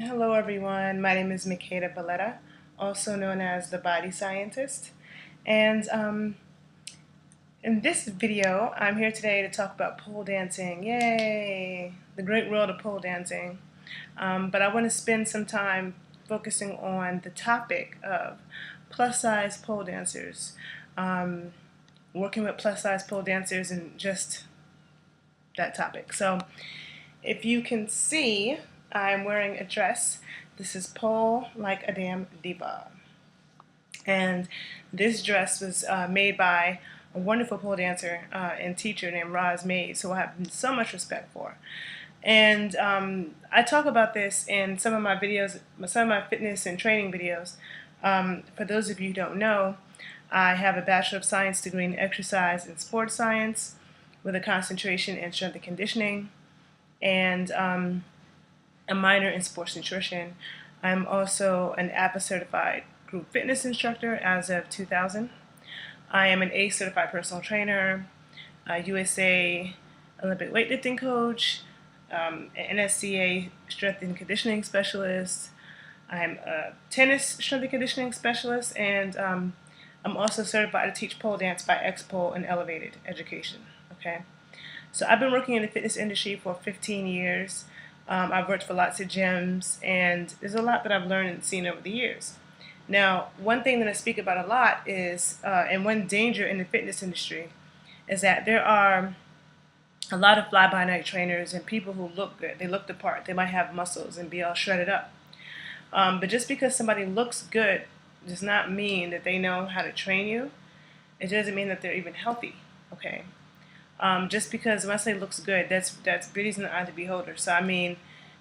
Hello everyone, my name is Makeda Valletta, also known as the Body Scientist. And in this video, I'm here today to talk about pole dancing. Yay! The great world of pole dancing. But I want to spend some time focusing on the topic of plus size pole dancers. Working with plus size pole dancers and just that topic. So if you can see, I'm wearing a dress. This is Pole Like a Damn Diva. And this dress was made by a wonderful pole dancer and teacher named Roz Mays, who I have so much respect for. And I talk about this in some of my videos, some of my fitness and training videos. For those of you who don't know, I have a Bachelor of Science degree in Exercise and Sports Science with a concentration in Strength and Conditioning, and a minor in Sports Nutrition. I'm also an APA certified group fitness instructor as of 2000. I am an ACE certified personal trainer, a USA Olympic weightlifting coach, an NSCA strength and conditioning specialist. I'm a tennis strength and conditioning specialist, and I'm also certified to teach pole dance by XPole and Elevated Education. Okay, so I've been working in the fitness industry for 15 years. I've worked for lots of gyms, and there's a lot that I've learned and seen over the years. Now, one thing that I speak about a lot is, and one danger in the fitness industry, is that there are a lot of fly-by-night trainers and people who look good. They look the part. They might have muscles and be all shredded up. But just because somebody looks good does not mean that they know how to train you. It doesn't mean that they're even healthy. Okay. Just because when I say looks good, that's beauty's in the eye of the beholder. So I mean,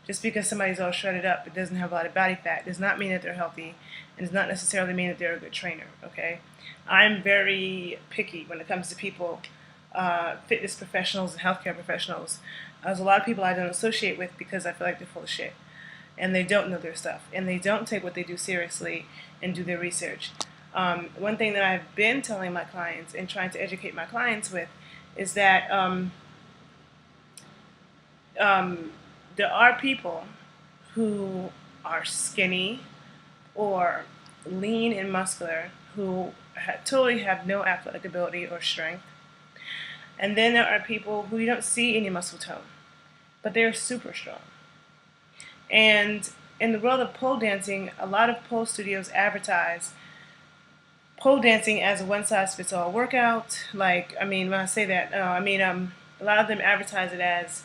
just because somebody's all shredded up, it doesn't have a lot of body fat, does not mean that they're healthy, and does not necessarily mean that they're a good trainer. Okay, I'm very picky when it comes to people, fitness professionals and healthcare professionals. There's a lot of people I don't associate with because I feel like they're full of shit, and they don't know their stuff, and they don't take what they do seriously and do their research. One thing that I've been telling my clients and trying to educate my clients with is that there are people who are skinny or lean and muscular who totally have no athletic ability or strength. And then there are people who you don't see any muscle tone, but they're super strong. And in the world of pole dancing, a lot of pole studios advertise pole dancing as a one-size-fits-all workout. Like, I mean, when I say that, a lot of them advertise it as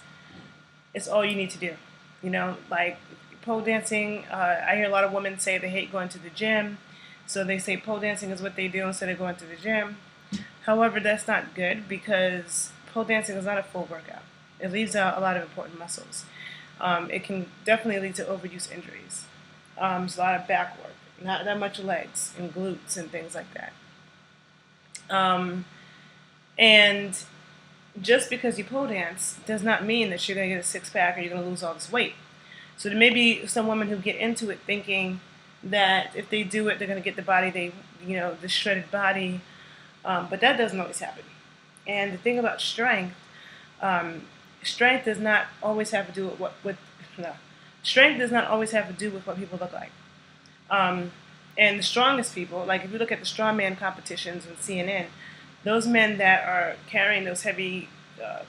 it's all you need to do. You know, like pole dancing, I hear a lot of women say they hate going to the gym, so they say pole dancing is what they do instead of going to the gym. However, that's not good because pole dancing is not a full workout. It leaves out a lot of important muscles. It can definitely lead to overuse injuries. There's a lot of back work, not that much legs and glutes and things like that. And just because you pole dance does not mean that you're going to get a six-pack or you're going to lose all this weight. So there may be some women who get into it thinking that if they do it, they're going to get the body the shredded body, but that doesn't always happen. And the thing about strength, strength does not always have to do with strength does not always have to do with what people look like. And the strongest people, like if you look at the strongman competitions on CNN, those men that are carrying those heavy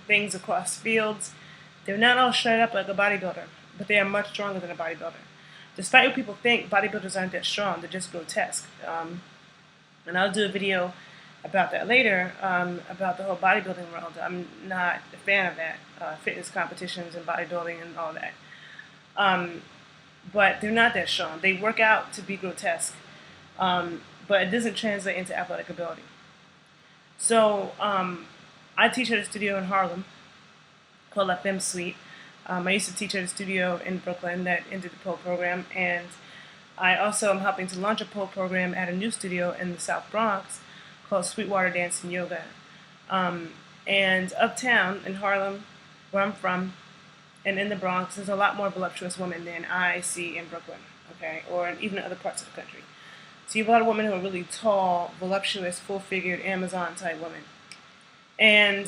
things across fields, they're not all shredded up like a bodybuilder, but they are much stronger than a bodybuilder. Despite what people think, bodybuilders aren't that strong, they're just grotesque. And I'll do a video about that later, about the whole bodybuilding world. I'm not a fan of that, fitness competitions and bodybuilding and all that. But they're not that strong. They work out to be grotesque, but it doesn't translate into athletic ability. So I teach at a studio in Harlem called La Femme Suite. I used to teach at a studio in Brooklyn that ended the pole program, and I also am helping to launch a pole program at a new studio in the South Bronx called Sweetwater Dance and Yoga. And uptown in Harlem, where I'm from, and in the Bronx, there's a lot more voluptuous women than I see in Brooklyn, okay, or even in other parts of the country. So you have a lot of women who are really tall, voluptuous, full-figured, Amazon-type women. And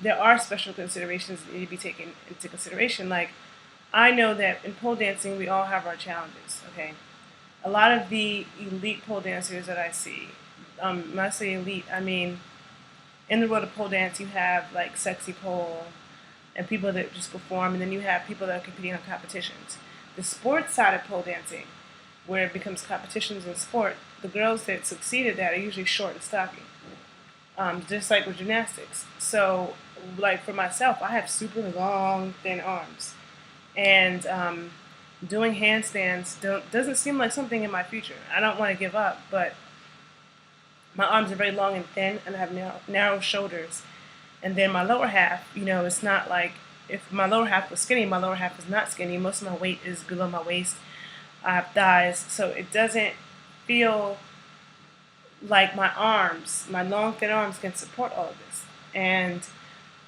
there are special considerations that need to be taken into consideration, like I know that in pole dancing we all have our challenges. Okay, a lot of the elite pole dancers that I see, when I say elite, I mean in the world of pole dance you have like sexy pole and people that just perform, and then you have people that are competing on competitions. The sports side of pole dancing, where it becomes competitions in sport, the girls that succeed at that are usually short and stocky, just like with gymnastics. So, like for myself, I have super long, thin arms, and doing handstands doesn't seem like something in my future. I don't want to give up, but my arms are very long and thin, and I have narrow shoulders. And then my lower half, it's not like if my lower half was skinny, my lower half is not skinny. Most of my weight is below my waist. I have thighs, so it doesn't feel like my arms, my long, thin arms can support all of this. And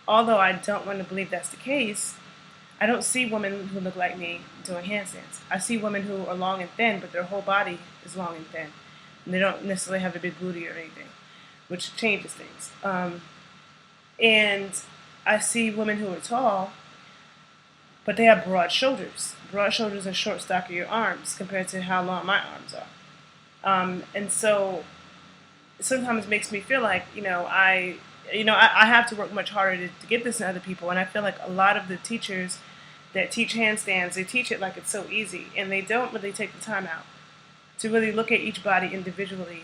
although I don't want to believe that's the case, I don't see women who look like me doing handstands. I see women who are long and thin, but their whole body is long and thin. And they don't necessarily have a big booty or anything, which changes things. And I see women who are tall, but they have broad shoulders. Broad shoulders and short, stockier arms compared to how long my arms are. And so sometimes it makes me feel like, I have to work much harder to get this in other people. And I feel like a lot of the teachers that teach handstands, they teach it like it's so easy, and they don't really take the time out to really look at each body individually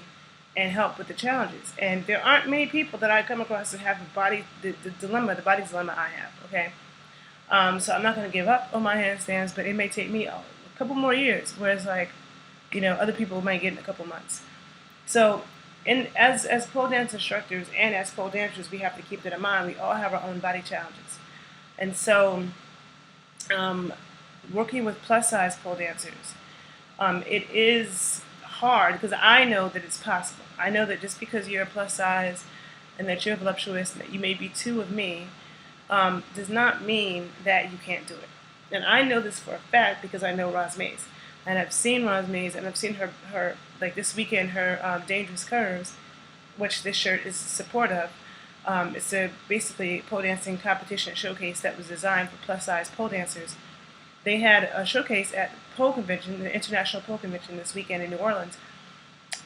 and help with the challenges. And there aren't many people that I come across that have the body dilemma I have, okay? So I'm not going to give up on my handstands, but it may take me a couple more years, whereas like, other people might get in a couple months. So as pole dance instructors and as pole dancers, we have to keep that in mind. We all have our own body challenges. And so working with plus size pole dancers, it is hard because I know that it's possible. I know that just because you're plus size and that you're voluptuous and that you may be two of me does not mean that you can't do it. And I know this for a fact because I know Roz Mays. And I've seen Roz Mays, and I've seen her like this weekend, her Dangerous Curves, which this shirt is support of. It's basically pole dancing competition showcase that was designed for plus size pole dancers. They had a showcase at the pole convention, the International Pole Convention this weekend in New Orleans.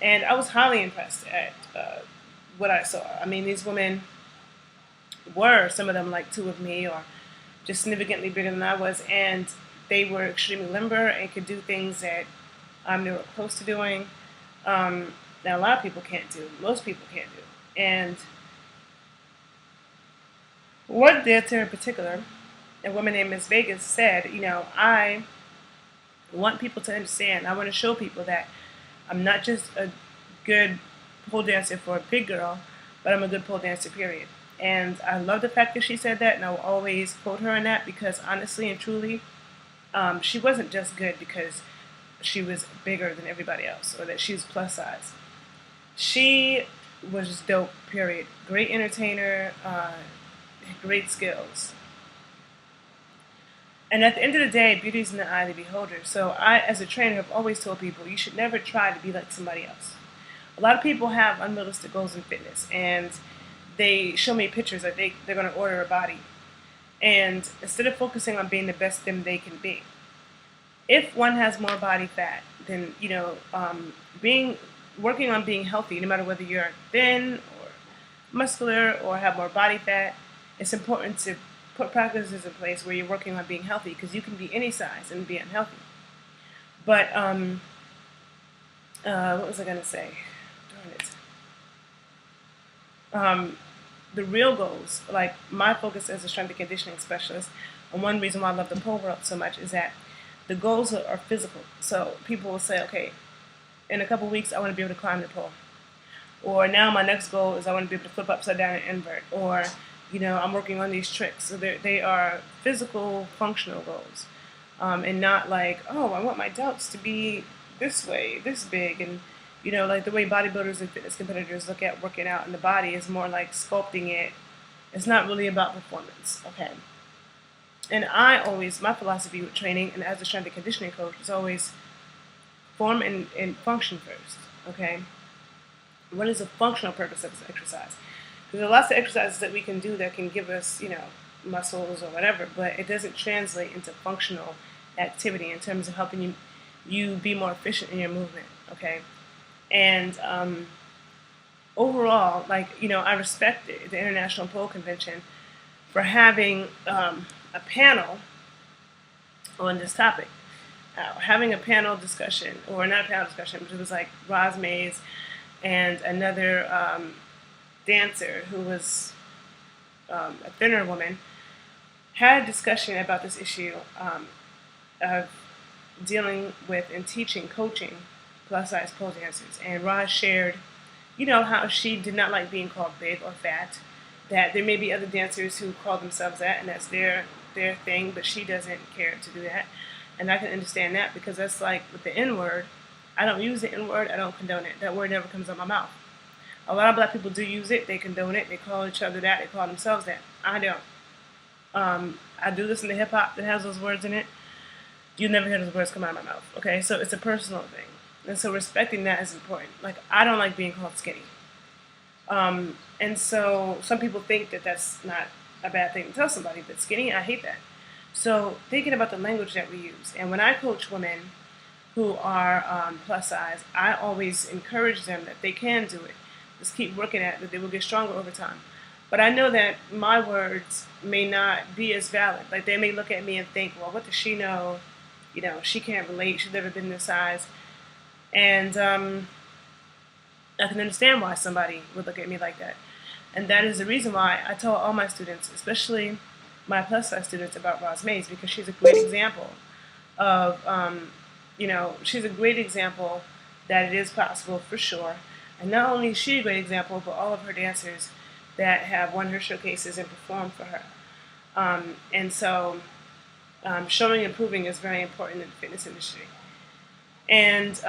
And I was highly impressed at what I saw. I mean, these women were, some of them like two of me or just significantly bigger than I was, and they were extremely limber and could do things that they were close to doing. That a lot of people can't do. Most people can't do. And one dancer in particular, a woman named Miss Vegas, said, I want people to understand, I want to show people that I'm not just a good pole dancer for a big girl, but I'm a good pole dancer, period. And I love the fact that she said that, and I will always quote her on that because honestly and truly, she wasn't just good because she was bigger than everybody else or that she was plus size. She was just dope, period. Great entertainer, great skills. And at the end of the day, beauty is in the eye of the beholder. So I, as a trainer, have always told people you should never try to be like somebody else. A lot of people have unrealistic goals in fitness, and they show me pictures that they're going to order a body. And instead of focusing on being the best them they can be, if one has more body fat, then working on being healthy, no matter whether you're thin or muscular or have more body fat, it's important to put practices in place where you're working on being healthy, because you can be any size and be unhealthy. But what was I going to say? Darn it. The real goals, like my focus as a strength and conditioning specialist, and one reason why I love the pole world so much is that the goals are physical. So people will say, okay, in a couple weeks I want to be able to climb the pole. Or now my next goal is I want to be able to flip upside down and invert. Or, I'm working on these tricks. So they are physical, functional goals. And not like, oh, I want my delts to be this way, this big. And, like the way bodybuilders and fitness competitors look at working out in the body is more like sculpting it. It's not really about performance, okay? And my philosophy with training and as a strength and conditioning coach is always form and function first, okay? What is the functional purpose of this exercise? Because there are lots of exercises that we can do that can give us, muscles or whatever, but it doesn't translate into functional activity in terms of helping you be more efficient in your movement, okay? And overall, like, I respect the International Pole Convention for having a panel on this topic. Having a panel discussion, or not a panel discussion, but it was like Roz Mays and another dancer who was a thinner woman, had a discussion about this issue of dealing with and teaching, coaching plus-size pole dancers. And Roz shared, how she did not like being called big or fat, that there may be other dancers who call themselves that, and that's their thing, but she doesn't care to do that. And I can understand that, because that's like with the N-word. I don't use the N-word. I don't condone it. That word never comes out my mouth. A lot of black people do use it. They condone it. They call each other that. They call themselves that. I don't. I do listen to hip-hop that has those words in it. You never hear those words come out of my mouth. Okay? So it's a personal thing. And so respecting that is important. Like, I don't like being called skinny. And so some people think that that's not a bad thing to tell somebody, but skinny, I hate that. So thinking about the language that we use, and when I coach women who are plus size, I always encourage them that they can do it. Just keep working at it, that they will get stronger over time. But I know that my words may not be as valid. Like, they may look at me and think, well, what does she know? She can't relate. She's never been this size. And I can understand why somebody would look at me like that. And that is the reason why I tell all my students, especially my plus size students, about Roz Mays, because she's a great example of, she's a great example that it is possible for sure. And not only is she a great example, but all of her dancers that have won her showcases and performed for her. And so showing and proving is very important in the fitness industry. And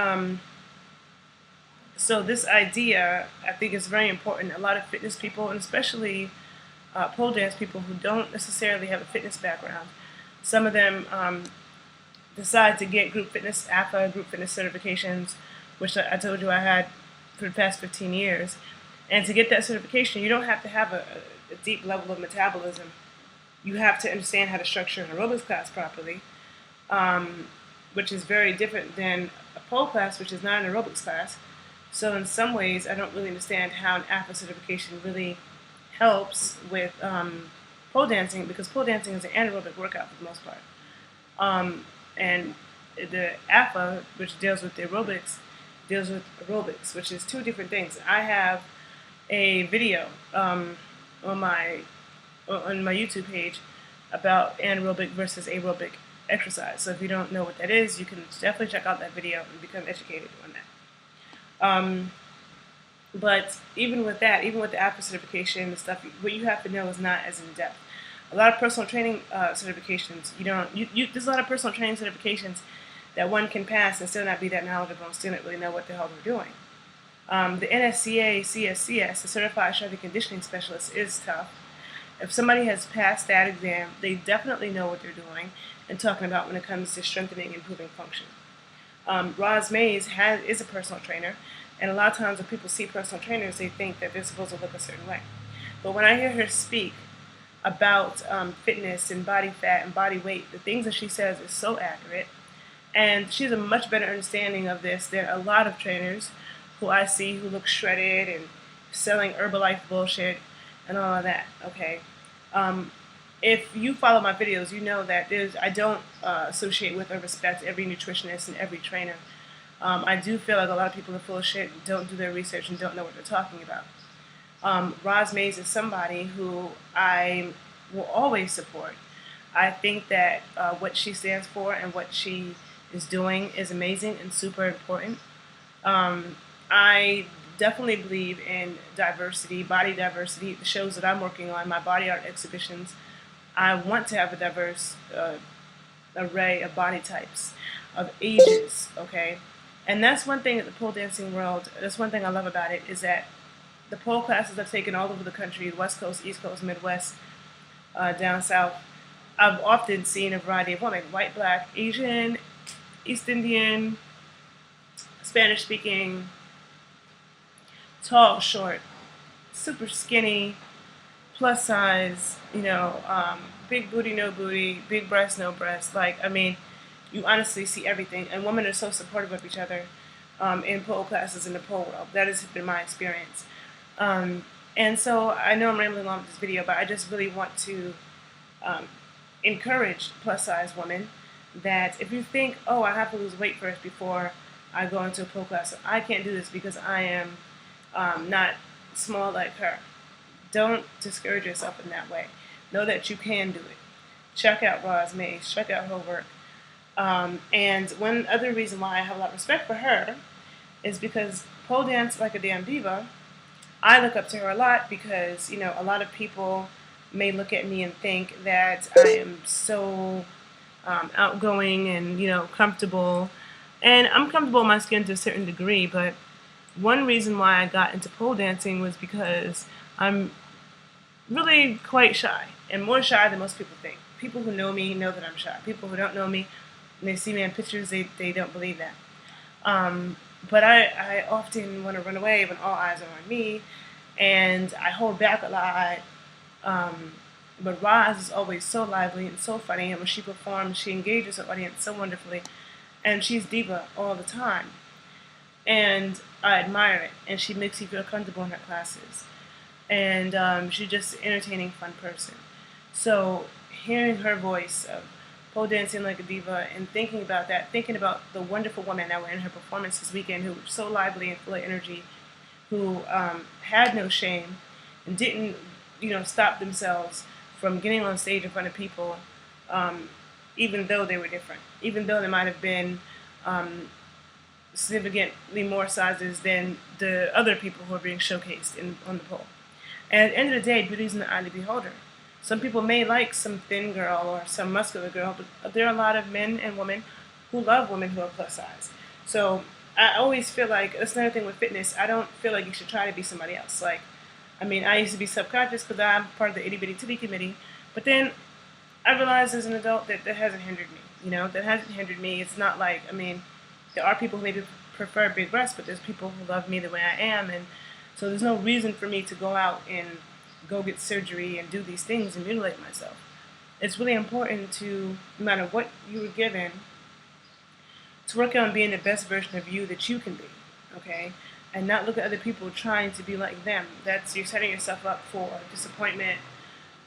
so this idea, I think, is very important. A lot of fitness people, and especially pole dance people who don't necessarily have a fitness background, some of them decide to get group fitness, AFA, group fitness certifications, which I told you I had for the past 15 years. And to get that certification, you don't have to have a deep level of metabolism. You have to understand how to structure an aerobics class properly, which is very different than a pole class, which is not an aerobics class. So in some ways, I don't really understand how an AFA certification really helps with pole dancing, because pole dancing is an anaerobic workout for the most part. And the AFA, which deals with the aerobics, deals with aerobics, which is two different things. I have a video on my YouTube page about anaerobic versus aerobic exercise. So if you don't know what that is, you can definitely check out that video and become educated on that. But even with that, even with the AFA certification and stuff, what you have to know is not as in depth. A lot of personal training certifications, there's a lot of personal training certifications that one can pass and still not be that knowledgeable and still not really know what the hell they're doing. The NSCA CSCS, the Certified Strength and Conditioning Specialist, is tough. If somebody has passed that exam, they definitely know what they're doing and talking about when it comes to strengthening and improving function. Roz Mays is a personal trainer, and a lot of times when people see personal trainers, they think that they're supposed to look a certain way. But when I hear her speak about fitness and body fat and body weight, the things that she says is so accurate, and she has a much better understanding of this than a lot of trainers who I see who look shredded and selling Herbalife bullshit and all of that. Okay. If you follow my videos, you know that I don't associate with or respect every nutritionist and every trainer. I do feel like a lot of people are full of shit, don't do their research, and don't know what they're talking about. Roz Mays is somebody who I will always support. I think that what she stands for and what she is doing is amazing and super important. I definitely believe in diversity, body diversity. The shows that I'm working on, my body art exhibitions, I want to have a diverse array of body types, of ages, okay? And that's one thing that the pole dancing world, that's one thing I love about it, is that the pole classes I've taken all over the country, West Coast, East Coast, Midwest, down South, I've often seen a variety of women, white, black, Asian, East Indian, Spanish speaking, tall, short, super skinny, plus size, big booty, no booty, big breast, no breast. Like, I mean, you honestly see everything. And women are so supportive of each other in pole classes in the pole world. That has been my experience. And so I know I'm rambling on with this video, but I just really want to um, encourage plus size women that if you think, oh, I have to lose weight first before I go into a pole class, I can't do this because I am not small like her. Don't discourage yourself in that way. Know that you can do it. Check out Roz Mays. Check out her work. And one other reason why I have a lot of respect for her is because pole dance like a damn diva, I look up to her a lot because, a lot of people may look at me and think that I am so outgoing and, comfortable. And I'm comfortable in my skin to a certain degree, but one reason why I got into pole dancing was because I'm really quite shy, and more shy than most people think. People who know me know that I'm shy. People who don't know me, when they see me in pictures, they don't believe that. But I often want to run away when all eyes are on me, and I hold back a lot. But Roz is always so lively and so funny, and when she performs, she engages her audience so wonderfully, and she's diva all the time. And I admire it, and she makes you feel comfortable in her classes. And she's just an entertaining, fun person. So hearing her voice of pole dancing like a diva and thinking about that, thinking about the wonderful women that were in her performance this weekend who were so lively and full of energy, who had no shame and didn't, stop themselves from getting on stage in front of people, even though they were different, even though they might have been significantly more sizes than the other people who are being showcased on the pole. And at the end of the day, beauty is in the eye of the beholder. Some people may like some thin girl or some muscular girl, but there are a lot of men and women who love women who are plus size. So I always feel like, that's another thing with fitness, I don't feel like you should try to be somebody else. Like, I used to be subconscious because I'm part of the itty bitty titty committee, but then I realized as an adult that hasn't hindered me. That hasn't hindered me. It's not like, there are people who maybe prefer big breasts, but there's people who love me the way I am, and so there's no reason for me to go out and go get surgery and do these things and mutilate myself. It's really important to, no matter what you were given, to work on being the best version of you that you can be, okay? And not look at other people trying to be like them. You're setting yourself up for disappointment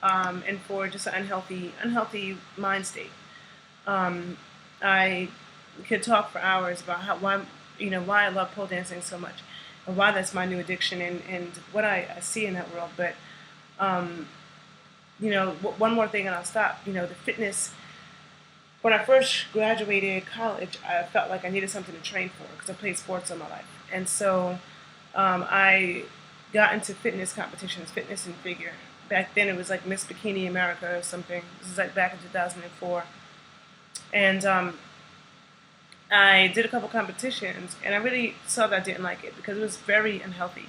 and for just an unhealthy mind state. I could talk for hours about why I love pole dancing so much, and why that's my new addiction, and what I see in that world. But one more thing and I'll stop. The fitness. When I first graduated college, I felt like I needed something to train for because I played sports all my life, and so I got into fitness competitions, fitness and figure. Back then it was like Miss Bikini America or something. This is like back in 2004, and I did a couple competitions, and I really saw that I didn't like it because it was very unhealthy.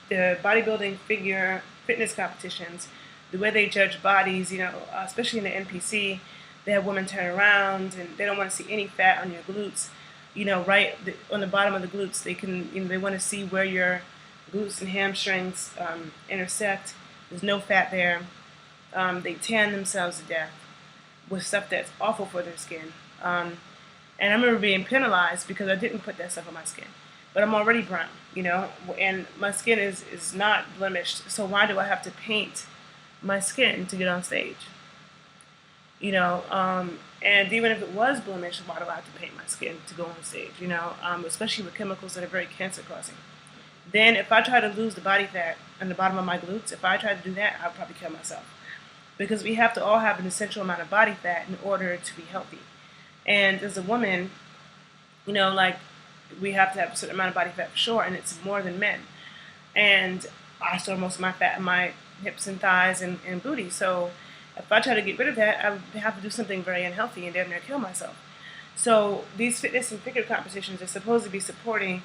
The bodybuilding figure fitness competitions, the way they judge bodies, especially in the NPC, they have women turn around and they don't want to see any fat on your glutes. Right on the bottom of the glutes, they can, they want to see where your glutes and hamstrings intersect. There's no fat there. They tan themselves to death with stuff that's awful for their skin. And I remember being penalized because I didn't put that stuff on my skin. But I'm already brown, and my skin is not blemished. So why do I have to paint my skin to get on stage? And even if it was blemished, why do I have to paint my skin to go on stage? Especially with chemicals that are very cancer causing. Then if I try to lose the body fat on the bottom of my glutes, if I try to do that, I'll probably kill myself. Because we have to all have an essential amount of body fat in order to be healthy. And as a woman, we have to have a certain amount of body fat for sure, and it's more than men. And I store most of my fat in my hips and thighs and booty. So if I try to get rid of that, I would have to do something very unhealthy and damn near kill myself. So these fitness and figure competitions are supposed to be supporting,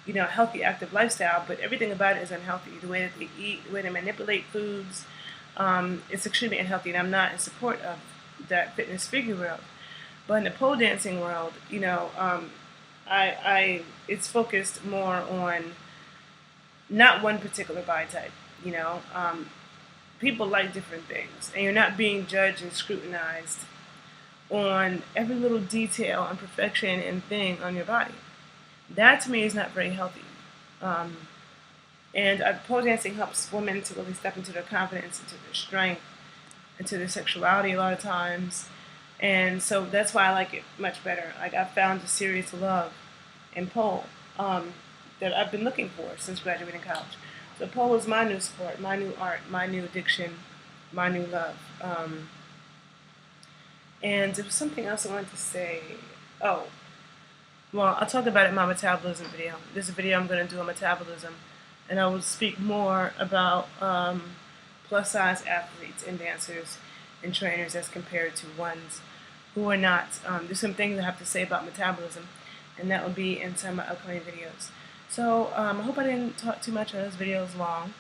a healthy, active lifestyle, but everything about it is unhealthy. The way that they eat, the way they manipulate foods, it's extremely unhealthy, and I'm not in support of that fitness figure world. But in the pole dancing world, it's focused more on not one particular body type. people like different things, and you're not being judged and scrutinized on every little detail and perfection and thing on your body. That to me is not very healthy. And pole dancing helps women to really step into their confidence, into their strength, into their sexuality a lot of times. And so that's why I like it much better. Like, I found a serious love in pole that I've been looking for since graduating college. So pole is my new sport, my new art, my new addiction, my new love. And there was something else I wanted to say. Oh, well, I'll talk about it in my metabolism video. There's a video I'm going to do on metabolism, and I will speak more about plus-size athletes and dancers and trainers as compared to ones who are not. There's some things I have to say about metabolism, and that will be in some of my upcoming videos. So I hope I didn't talk too much on this video is long.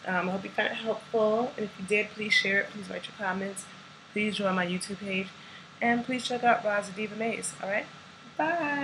I hope you found it helpful, and if you did, please share it, please write your comments, please join my YouTube page, and please check out Roz The Diva Mays. Alright? Bye!